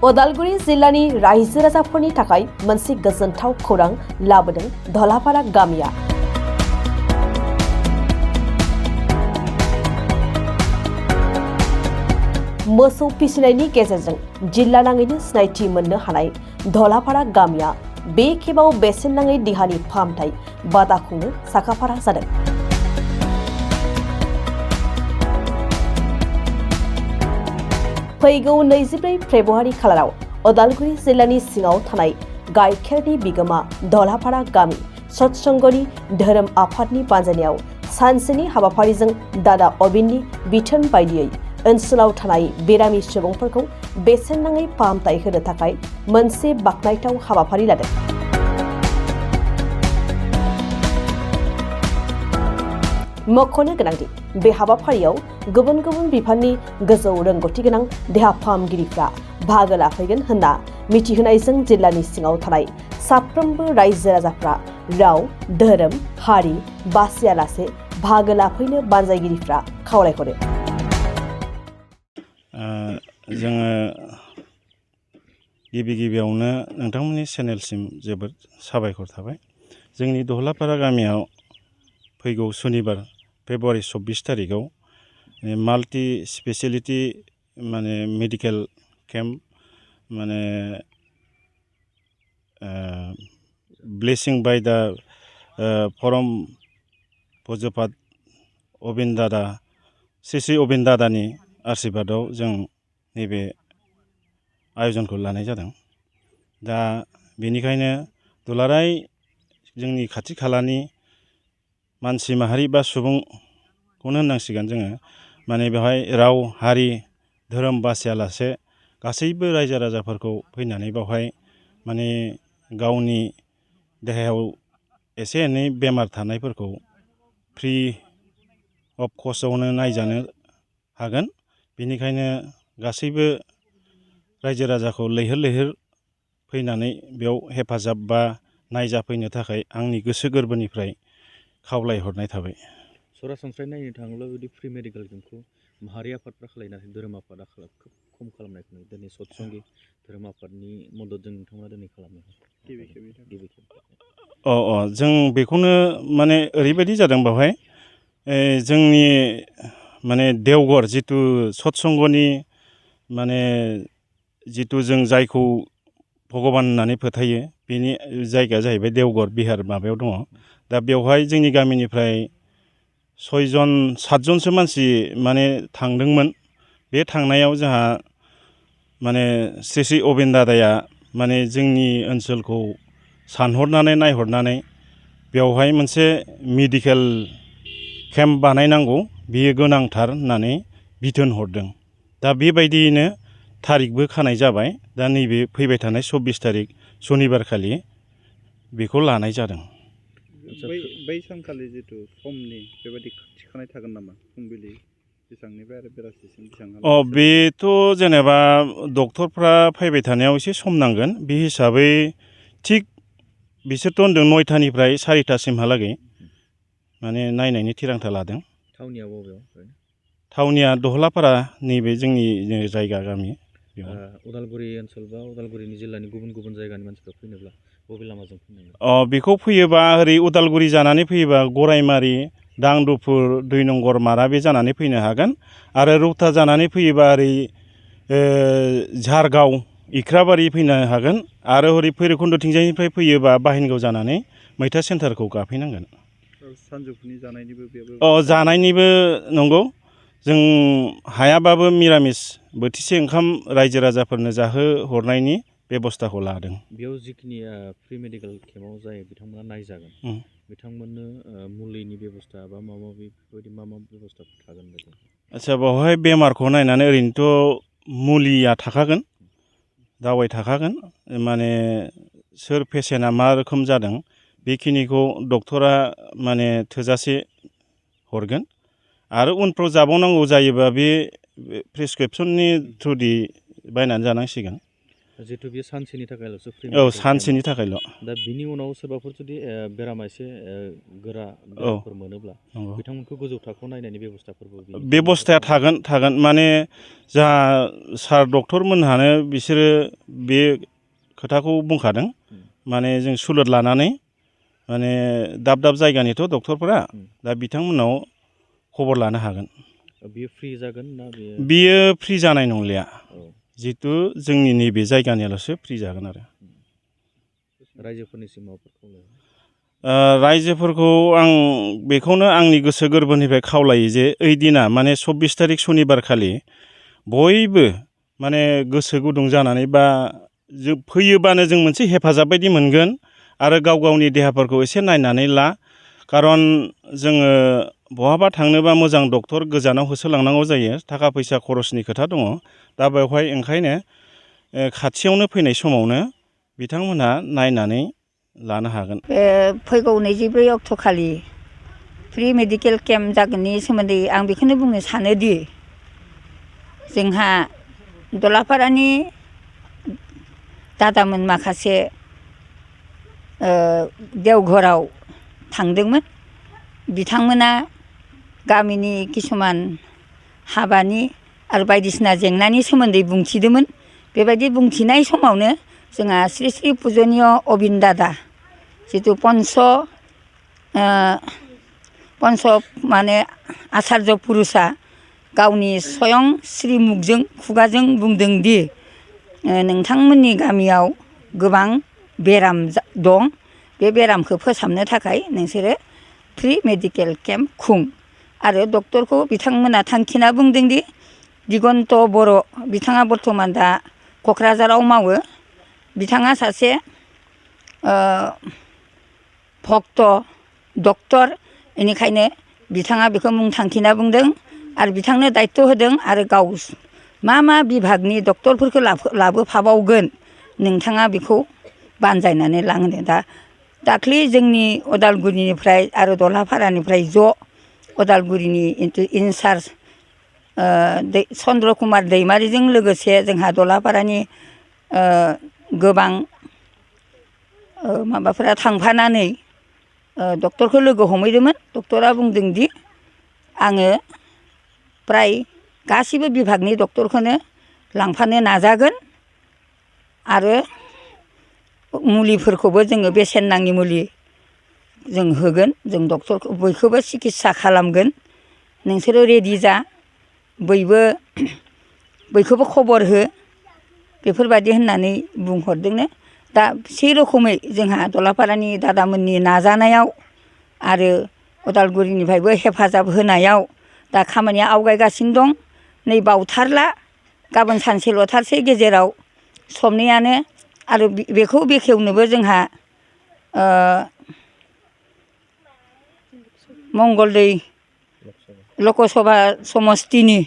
उदालगुरि जिल्लानि रायजो राजाफोरनि थाखाय मोनसे गोजोनथाव खौरां लाबोदों धलापारा गामिया। मोसौ फिसिनायनि गेजेरजों जिल्ला नाङैनो सिनायथि मोननो हानाय धलापारा गामिया बे खेबाव बेसेन नाङै देहानि फाहामथाय बादा खुंनो साखाफारा जादों। फैगौ 24 फेब्रुवारि खालाराव उदालगुरि जिल्लानि सिङाव थानाय गाइखेरनि बिगोमा धलापारा गामि सत्संगनि धोरोम आफादनि बानजायनायाव सानसेनि हाबाफारिजों दादा अबिननि बिथोन बायदियै ओनसोलाव थानाय बेरामि सुबुंफोरखौ बेसेन नाङै फाहामथाय होनो थाखाय मोनसे बाखनायथाव हाबाफारि लादों। मख'नो गोनांदि बे हाबाफारियाव गुबुन गुबुन बिफाननि गोजौ रोंगौथि गोनां देहा फाहामगिरिफ्रा बाहागो लाफैगोन होनना मिथिहोनायजों जिल्लानि सिङाव थानाय साफ्रोमबो रायजो राजाफ्रा राव धोरोम हारि बासियालासे बाहागो लाफैनो बानजायगिरिफ्रा खावलायहरो। जोङो गिबियावनो नोंथांमोननि चेनेलसिम जोबोद साबायखर थाबाय। जोंनि धलापारा गामियाव फैगौ सुनिबार फेब्रुवारि 24 तारिखआव multi speciality medical camp blessing by the फरम पुजपात अबिन दादा श्री अबिन दादानि आशीर्बादाव जों नैबे आयजनखौ लानाय जादों। दा बेनिखायनो दुलाराय जोंनि खाथि खालानि मानसि माहारि बा सुबुंखौनो होननांसिगोन जोङो बेवहाय राव हारि धोरोम बासियालासे गासैबो रायजो राजाफोरखौ फैनानै बेवहाय गावनि देहायाव एसे एनै बेमार थानायफोरखौ फ्रि अफ कस्टआवनो नायजानो हागोन। बेनिखायनो गासैबो रायजो राजाखौ लैहोर लैहोर फैनानै बेयाव हेफाजाब बा नायजाफैनो थाखाय आंनि गोसो गोरबोनिफ्राय खावलायहरनाय थाबाय। सरासनस्रायै नायनो थाङोब्ला बिदि फ्रि मेडिकेल केम्पखौ माहारि आफादफ्रा खालायनानै धोरोम आफादा खोब खम खालामनायखौ नुयो। दिनै सत्संगि धोरोम आफादनि मददजों नोंथांमोना दिनै खालामनो गिबि खेब जों बेखौनो ओरैबायदि जादों बेवहाय जोंनि देवघर जिथु सत्संगनि जिथु जों जायखौ भगबान होननानै फोथायो बेनि जायगाया जाहैबाय देवघर बिहार माबायाव दङ। दा बेवहाय जोंनि गामिनिफ्राय 6-7 जनसो मानसि थांदोंमोन। बे थांनायाव जोंहा श्री अबिन दादाया जोंनि ओनसोलखौ सानहरनानै नायहरनानै बेवहाय मोनसे मेडिकेल केम्प बानायनांगौ बियो गोनांथार होननानै बिथोन हरदों। दा बेबायदियैनो थारिखबो खानाय जाबाय। दा नैबे फैबाय थानाय 24 तारिख सनिबार खालि बेखौ लानाय जादों। बै सानखालि जिथु समनि बेबायदि थिखानाय थागोन नामा? फुंबिलि बेसेबांनिफ्राय आरो बेलासिसिम बेसेबां? बेथ' जेनेबा डक्टरफ्रा फैबाय थानायाव एसे सम नांगोन। बे हिसाबै थिग बिसोरथ' होनदों 9टानिफ्राय 4टासिमहालागै नायनायनि थिरांथा लादों। थावनिया बबेयाव? थावनिया धलापारा नैबे जोंनि जायगा गामि। उदालगुरि ओनसोल बा उदालगुरिनि जिल्लानि गुबुन गुबुन जायगानि मानसिफ्रा फैनोब्ला बबे लामाजों फैनांगोन? बेखौ फैयोबा ओरै उदालगुरि जानानै फैयोबा गराइमारि दांदुफुर 2 नंगर माराबे जानानै फैनो हागोन। आरो रौता जानानै फैयोबा ओरै झारगाव इख्राबारि फैनो हागोन। आरो ओरै भैरबकुन्दथिंजायनिफ्राय फैयोबा बाहिनगाव जानानै मैथा सेन्टारखौ गाफैनांगोन। सानजौफुनि जानायनिबो बेबो जानायनिबो नंगौ। जों हायाबाबो मिरामिस बोथिसे ओंखाम रायजो राजाफोरनो जाहोहरनायनि बेबस्थाखौ लादों। बेयाव जिखिनि फ्रि मेडिकेल केम्पआव जाय बिथांमोना नायजागोन बिथांमोननो मुलिनि बेबस्था बा मा बेबस्था थागोन बायदि? आदसा बेवहाय बेमारखौ नायनानै ओरैनोथ' मुलिया थाखागोन, दावाइ थाखागोन। सोर पेसेन्टआ मा रोखोम जादों बेखिनिखौ डक्टरा थोजासे हरगोन। आरो उनफ्राव जाबावनांगौ जायोबा बे प्रेसक्रिपसननि थ्रुयै बायनानै जानांसिगोन। जिहेतु बेयो सानसेनि थाखायल'सो फ्रि औ सानसेनि थाखायल' दा बिनि उनाव सोरबाफोर जुदि बेरामा एसे गोरा बेरामफोर मोनोब्ला नंगौ बिथांमोनखौ गोजौ थाखोआव नायनायनि बेब'स्थाफोरबो बेब'स्थाया थागोन माने जोंहा सार डक्टरमोनहानो बिसोरो बे खोथाखौ बुंखादों माने जों सुलुद लानानै माने दाब दाब जायगानिथ' डक्टरफोरा दा बिथांमोननाव खबर लानो हागोन। बियो फ्रि जागोन ना बियो फ्रि जानाय नंलिया औ जिहेथु जोंनि नैबे जायगानियाल'सो फ्रि जागोन आरो रायजोफोरनिसिम माबाफोर खावलायो रायजोफोरखौ आं बेखौनो आंनि गोसो गोरबोनिफ्राय खावलायो जे ओइ दिना माने 24 तारिख सनिबार खालि बयबो माने गोसो गुदुं जानानै बा जों फैयोबानो जों मोनसे हेफाजाब बायदि मोनगोन आरो गाव गावनि देहाफोरखौ एसे नायनानै ला खारन जोङो बहाबा थांनोबा मोजां डक्टर गोजानाव होसोलांनांगौ जायो थाखा फैसा खरसनि खोथा दङ दा बेवहाय ओंखायनो खाथियावनो फैनाय समावनो बिथांमोनहा नायनानै लानो हागोन। फैगौ 24 अक्ट'खालि फ्रि मेडिकेल केम्प जागोननि सोमोन्दै आं बेखौनो बुंनो सानोदि जोंहा दलापारानि दादामोन माखासे देवघराव थांदोंमोन बिथांमोना गामिनि किसुमान हाबानि आरो बायदिसिना जेंनानि सोमोन्दै बुंथिदोंमोन बेबायदि बुंथिनाय समावनो जोंहा श्री श्री पुजनीय अबिन दादा जितु पन्च माने आचार्य पुरुषा गावनि स्वयं श्रीमुखजों खुगाजों बुंदोंदि नोंथांमोननि गामियाव गोबां बेराम दं बे बेरामखौ फोसाबनो थाखाय नोंसोरो फ्रि मेडिकेल केम्प खुं आरो डक्टरखौ बिथांमोना थांखिना बुंदोंदि दिगन्त बर' बिथाङा बर्थमान दा क'क्राझाराव मावो बिथाङा सासे भक्त डक्टर बेनिखायनो बिथाङा बेखौ मुं थांखिना बुंदों आरो बिथांनो दायित्व होदों आरो गाव मा बिभागनि डक्टरफोरखौ लाबोफाबावगोन नोंथाङा बेखौ बानजायनानै लांनो दाख्लि जोंनि उदालगुरिनिफ्राय आरो दलहापारानिफ्राय ज' उदालगुरिनि इनचार्ज चन्द्र कुमार दैमारिजों लोगोसे जोंहा दलहापारानि गोबां माबाफोरा थांफानानै डक्टरखौ लोगो हमहैदोंमोन डक्टरा बुंदोंदि आङो प्राय गासिबो बिभागनि डक्टरखौनो लांफानो नाजागोन आरो मुलिफोरखौबो जोङो बेसेन नाङि मुलि जों होगोन जों डक्टरखौ बयखौबो सिकित्सा खालामगोन नोंसोरो रेडि जा बयखौबो खबर हो बेफोरबायदि होननानै बुंहरदोंनो दा से रोखोमै जोंहा दलापारानि दादामोननि नाजानायाव आरो उदालगुरिनिफ्रायबो हेफाजाब होनायाव दा खामानिया आवगायगासिनो दं नै बावथारला गाबोन सानसेल'थारसै गेजेराव सबनैयानो आरो बेखौ बेखेवनोबो जोंहा मंगलदै लकसभा समस्तिनि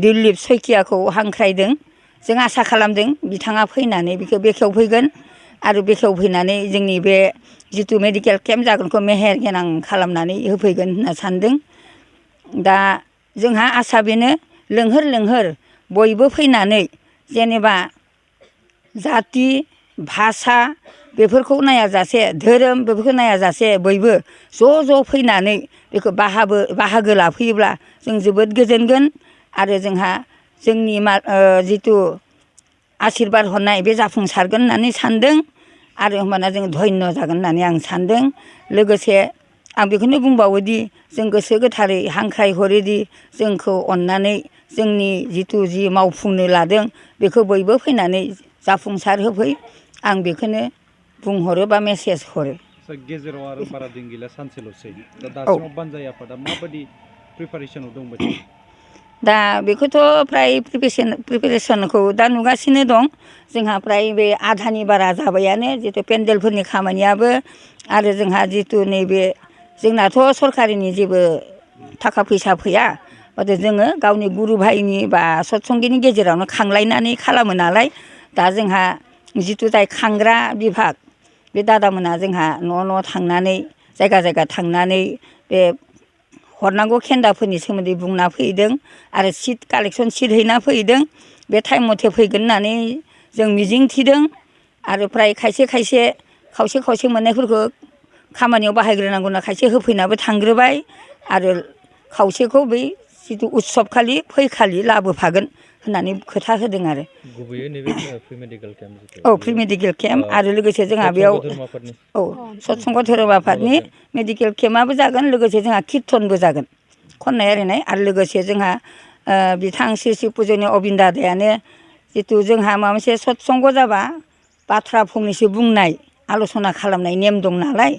दिलीप सयखियाखौ हांख्रायदों जों आसा खालामदों बिथाङा फैनानै बेखौ बेखेवफैगोन आरो बेखेवफैनानै जोंनि बे जिथु मेडिकेल केम्प जागोनखौ मेहेर गोनां खालामनानै होफैगोन होनना सानदों दा जोंहा आसा बेनो लोंहोर बयबो फैनानै जेनेबा जाति भाषा बेफोरखौ नायाजासे धोरोम बेफोरखौ नायाजासे बयबो ज' फैनानै बेखौ बाहागो लाफैयोब्ला जों जोबोद गोजोनगोन आरो जोंहा जोंनि जिथु आसिरबाद हरनाय बे जाफुंसारगोन होननानै सानदों आरो होमबाना जों धन्य जागोन होननानै आं सानदों लोगोसे आं बेखौनो बुंबावोदि जों गोसो गोथारै हांख्रायहरोदि जोंखौ अननानै जोंनि जिथु जि मावफुंनो लादों बेखौ बयबो फैनानै जाफुंसार होफै आं बेखौनो बुंहरो बा मेसेज हरो गेजेराव आरो बारा दिन गैला सानसेल'सै दा दासिमाव बानजाय आफादा माबायदि प्रिपारेसनाव दंबाय दा बेखौथ' फ्राय प्रिपेरेसनखौ दा नुगासिनो दं जोंहा फ्राय बे आधानि बारा जाबायानो जितु पेन्डेलफोरनि खामानियाबो आरो जोंहा जितु नैबे जोंनाथ' सरकारिनि जेबो थाखा फैसा फैया जोङो गावनि गुरु भाइनि बा सत्संगिनि गेजेरावनो खांलायनानै खालामो नालाय दा जोंहा जितु जाय खांग्रा बिभाग बे दादामोना जोंहा न' थांनानै जायगा थांनानै बे हरनांगौ खेन्दाफोरनि सोमोन्दै बुंना फैदों आरो सिट कालेक्सन सिट हैना फैदों बे टाइम मथे फैगोन होननानै जों मिजिं थिदों आरो फ्राय खायसे खावसे मोननायफोरखौ खामानियाव बाहायग्रोनांगौ होनना खायसे होफैनाबो थांग्रोबाय आरो खावसेखौ बै जिथु उत्सब खालि फैखालि लाबोफागोन होननानै खोथा होदों आरो गुबैयै नैबे प्रि मेडिकेल केम्प औ प्रि मेडिकेल केम्प आरो लोगोसे जोंहा बेयाव औ सत्संग धोरोम आफादनि मेडिकेल केम्पआबो जागोन लोगोसे जोंहा कीर्तनबो जागोन खननाय आरिनाय आरो लोगोसे जोंहा बिथां श्री श्री पुजनीय अबिन्द दादायानो जिथु जोंहा माबा मोनसे सत्संग जाबा बाथ्रा फंनैसो बुंनाय आल'सना खालामनाय नेम दं नालाय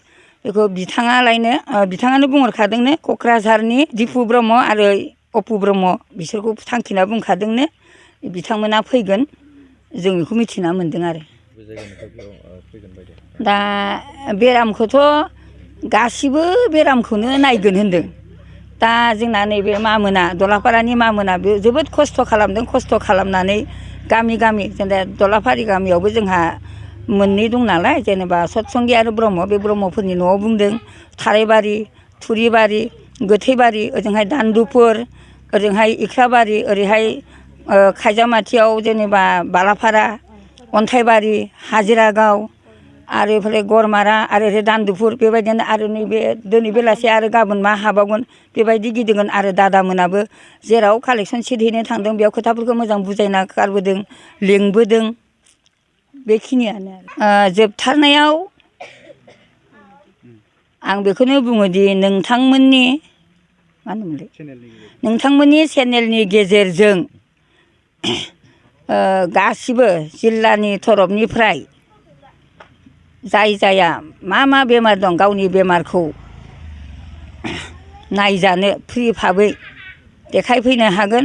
बेखौ बिथाङानो बुंहरखादोंनो क'क्राझारनि दिपु ब्रह्म आरो अपु ब्रह्म बिसोरखौ थांखिना बुंखादोंनो बिथांमोना फैगोन जों बेखौ मिथिना मोन्दों आरो दा बेरामखौथ' गासिबो बेरामखौनो नायगोन होन्दों दा जोंना नैबे मामोना दलापारानि मामोना बे जोबोद खस्थ' खालामदों खस्थ' खालामनानै गामि जेनेबा दलापारि गामियावबो जोंहा मोननै दं नालाय जेनेबा सत्संगि आरो ब्रह्म बे ब्रह्मफोरनि न'आव बुंदों थारायबारि थुरिबारि गोथैबारि ओजोंहाय दान्दुफुर ओजोंहाय इख्राबारि ओरैहाय खायजामाथियाव जेनेबा बालापारा अन्थाइबारि हाजिरागाव आरो ओमफ्राय गरमारा आरो ओरै दान्दुफुर बेबायदिनो आरो नैबे दिनै बेलासि आरो गाबोन मा हाबावगोन बेबायदि गिदिंगोन आरो दादामोनाबो जेराव कालेकसन सिट हैनो थांदों बेयाव खोथाफोरखौ मोजां बुजायना गारबोदों लिंबोदों बेखिनियानो जोबथारनायाव आं बेखौनो बुङोदि नोंथांमोननि मा होनोमोनलाय नोंथांमोननि चेनेलनि गेजेरजों गासिबो जिल्लानि तरफनिफ्राय जाया मा बेमार दं गावनि बेमारखौ नायजानो फ्रि भाबै देखायफैनो हागोन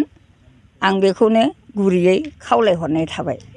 आं बेखौनो गुरैयै खावलायहरनाय थाबाय